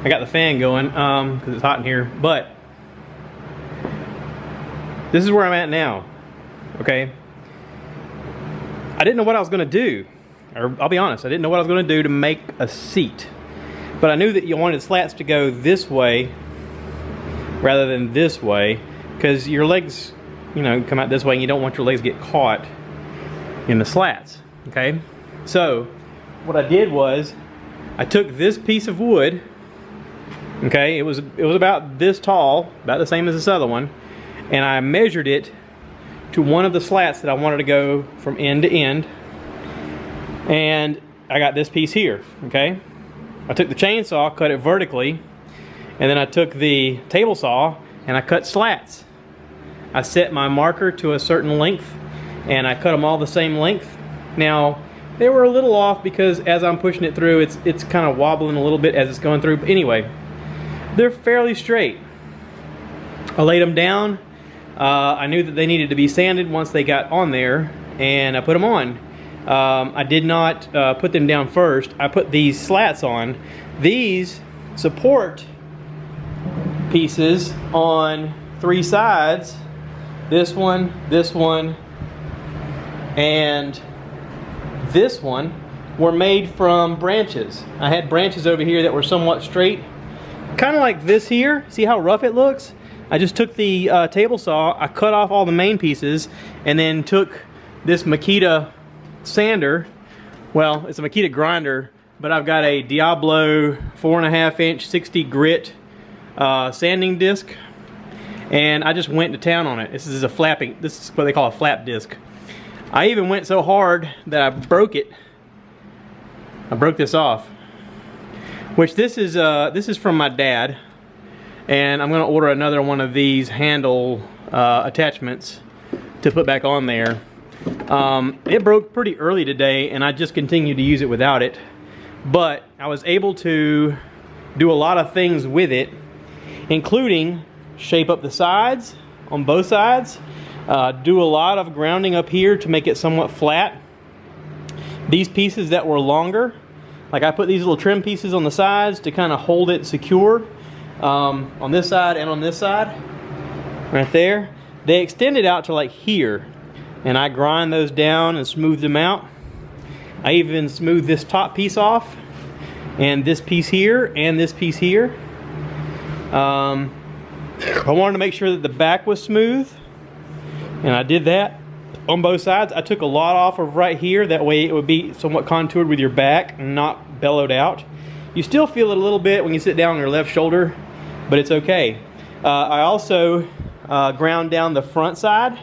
I got the fan going because it's hot in here, but this is where I'm at now, okay? I didn't know what I was gonna do, or I'll be honest, I didn't know what I was gonna do to make a seat. But I knew that you wanted slats to go this way rather than this way, because your legs, you know, come out this way and you don't want your legs to get caught in the slats, okay? So, what I did was, I took this piece of wood, okay, it was about this tall, about the same as this other one, and I measured it to one of the slats that I wanted to go from end to end, and I got this piece here, okay? I took the chainsaw, cut it vertically, and then I took the table saw and I cut slats. I set my marker to a certain length and I cut them all the same length. Now, they were a little off because as I'm pushing it through, it's kind of wobbling a little bit as it's going through, but anyway, they're fairly straight. I laid them down. I knew that they needed to be sanded once they got on there, and I put them on. I did not put them down first. I put these slats on. These support pieces on 3 sides. This one, and this one were made from branches. I had branches over here that were somewhat straight, kind of like this here. See how rough it looks? I just took the table saw, I cut off all the main pieces, and then took this Makita sander. Well, it's a Makita grinder, but I've got a Diablo 4.5 inch 60 grit sanding disc, and I just went to town on it. This is what they call a flap disc. I even went so hard that I broke it. I broke this off, which this is from my dad, and I'm gonna order another one of these handle attachments to put back on there. It broke pretty early today and I just continued to use it without it, but I was able to do a lot of things with it, including shape up the sides on both sides, do a lot of grounding up here to make it somewhat flat. These pieces that were longer, like I put these little trim pieces on the sides to kind of hold it secure on this side and on this side right there. They extended out to like here, and I grind those down and smooth them out. I even smoothed this top piece off, and this piece here, and this piece here. I wanted to make sure that the back was smooth, and I did that on both sides. I took a lot off of right here, that way it would be somewhat contoured with your back and not bellowed out. You still feel it a little bit when you sit down on your left shoulder, but it's okay. I also ground down the front side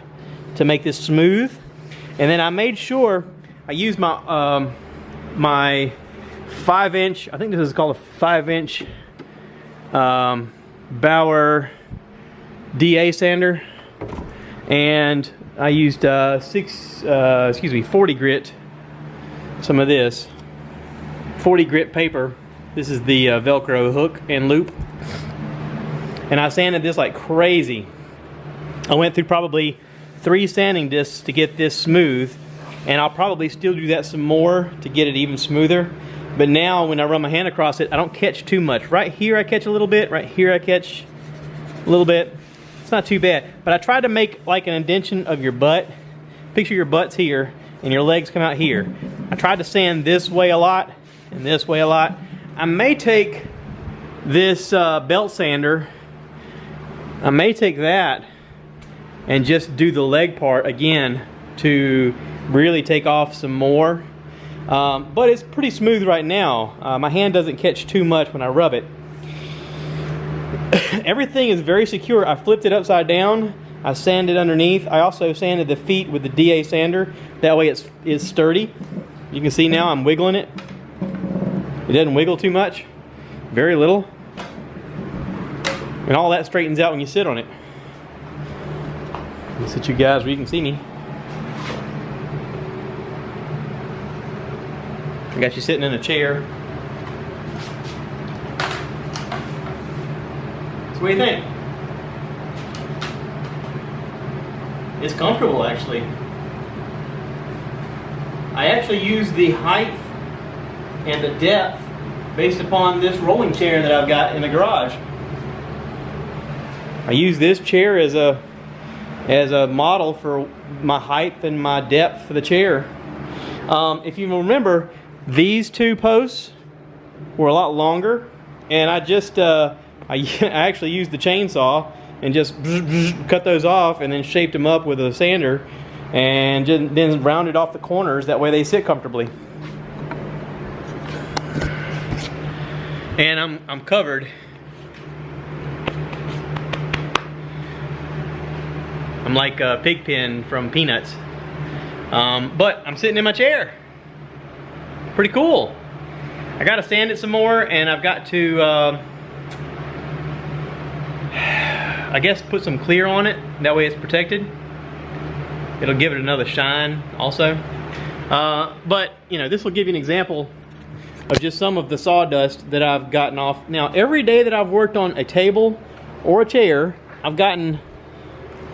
to make this smooth, and then I made sure I used my my 5-inch, I think this is called a 5-inch Bauer DA sander, and I used 40 grit, some of this 40 grit paper. This is the Velcro hook and loop, and I sanded this like crazy. I went through probably 3 sanding discs to get this smooth, and I'll probably still do that some more to get it even smoother. But now when I run my hand across it, I don't catch too much. Right here I catch a little bit, right here I catch a little bit. It's not too bad, but I tried to make like an indentation of your butt. Picture your butt's here and your legs come out here. I tried to sand this way a lot and this way a lot. I may take this belt sander, I may take that and just do the leg part again to really take off some more. But it's pretty smooth right now. My hand doesn't catch too much when I rub it. Everything is very secure. I flipped it upside down. I sanded underneath. I also sanded the feet with the DA sander. That way it's sturdy. You can see now I'm wiggling it. It doesn't wiggle too much. Very little. And all that straightens out when you sit on it. I'll sit you guys where you can see me. I got you sitting in a chair. So what do you think? It's comfortable, actually. I actually use the height and the depth based upon this rolling chair that I've got in the garage. I use this chair as a model for my height and my depth for the chair. If you remember, these two posts were a lot longer, and I actually used the chainsaw and just cut those off and then shaped them up with a sander and then rounded off the corners, that way they sit comfortably. And I'm covered. I'm like Pigpen from Peanuts. But I'm sitting in my chair. Pretty cool. I gotta sand it some more, and I've got to I guess put some clear on it, that way it's protected. It'll give it another shine also. But you know, this will give you an example of just some of the sawdust that I've gotten off. Now, every day that I've worked on a table or a chair, I've gotten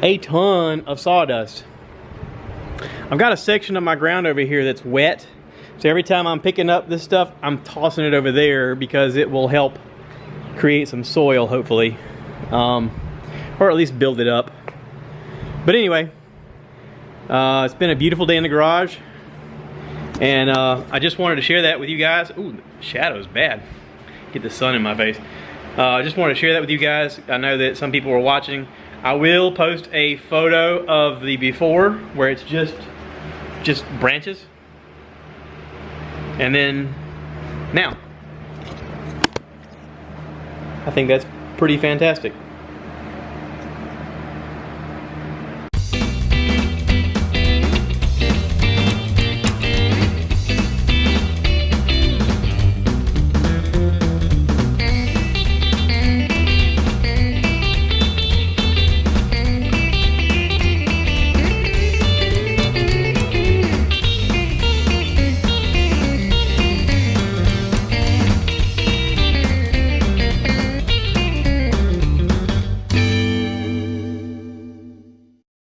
a ton of sawdust. I've got a section of my ground over here that's wet, so every time I'm picking up this stuff, I'm tossing it over there because it will help create some soil, hopefully, or at least build it up. But anyway, it's been a beautiful day in the garage, and I just wanted to share that with you guys. Ooh, the shadow's bad. Get the sun in my face. I just wanted to share that with you guys. I know that some people were watching. I will post a photo of the before where it's just branches. And then now. I think that's pretty fantastic.